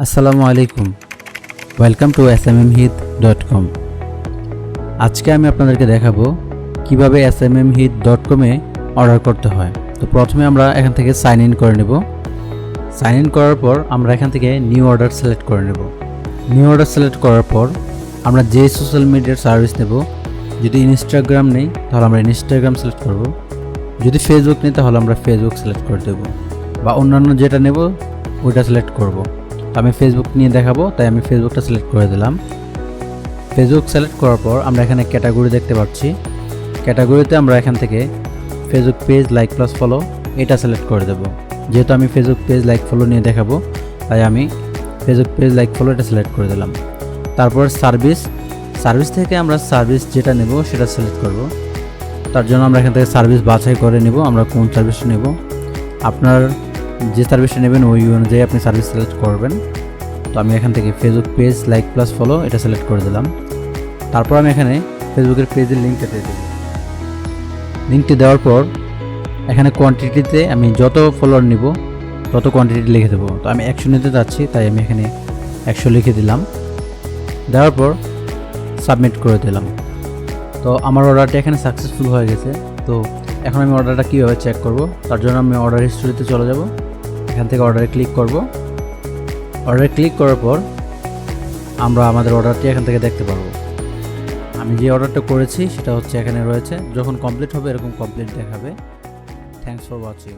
আসসালামু আলাইকুম, welcome to smmhit.com। আজকে আমি আপনাদেরকে দেখাবো কিভাবে smmhit.com-এ অর্ডার করতে হয়। তো প্রথমে আমরা এখান থেকে সাইন ইন করে নেব। সাইন ইন করার পর আমরা এখান থেকে নিউ অর্ডার সিলেক্ট করে নেব। নিউ অর্ডার সিলেক্ট করার পর আমরা যে সোশ্যাল মিডিয়ার সার্ভিস নেব, যদি ইনস্টাগ্রাম নেই তাহলে আমরা ইনস্টাগ্রাম সিলেক্ট করব, যদি ফেসবুক নেই তাহলে আমরা ফেসবুক সিলেক্ট করে দেব, বা অন্যান্য যেটা নেব ওইটা সিলেক্ট করব। আমি ফেসবুক নিয়ে দেখাবো, তাই আমি ফেসবুকটা সিলেক্ট করে দিলাম। ফেসবুক সিলেক্ট করার পর আমরা এখানে ক্যাটাগরি দেখতে পাচ্ছি। ক্যাটাগরিতে আমরা এখান থেকে Facebook page like plus follow এটা সিলেক্ট করে দেব। যেহেতু আমি ফেসবুক পেজ লাইক ফলো নিয়ে দেখাবো, তাই আমি ফেসবুক পেজ লাইক ফলো এটা সিলেক্ট করে দিলাম। তারপর সার্ভিস থেকে আমরা সার্ভিস যেটা নেব সেটা সিলেক্ট করব। তার জন্য আমরা এখান থেকে সার্ভিস বাছাই করে নেব, আমরা কোন সার্ভিসটা নেব। আপনার যে সার্ভিসটা নেবেন ওই অনুযায়ী আপনি সার্ভিস সিলেক্ট করবেন। তো আমি এখান থেকে Facebook page like plus follow এটা সিলেক্ট করে দিলাম। তারপর আমি এখানে ফেসবুকের পেজের লিঙ্কটা দিয়ে দেব। লিঙ্কটি দেওয়ার পর এখানে কোয়ান্টিটিতে আমি যত ফলোয়ার নিব তত কোয়ান্টিটি লিখে দেবো। তো আমি 100 নিতে যাচ্ছি, তাই আমি এখানে 100 লিখে দিলাম। দেওয়ার পর সাবমিট করে দিলাম। তো আমার অর্ডারটি এখানে সাকসেসফুল হয়ে গেছে। তো এখন আমি অর্ডারটা কীভাবে চেক করব, তার জন্য আমি অর্ডার হিস্ট্রিতে চলে যাব। এখান থেকে অর্ডারে ক্লিক করব। অর্ডারে ক্লিক করার পর আমরা আমাদের অর্ডারটি এখান থেকে দেখতে পারবো। আমি যে অর্ডারটা করেছি সেটা হচ্ছে এখানে রয়েছে। যখন কমপ্লিট হবে এরকম কমপ্লিট দেখাবে। Thanks for watching.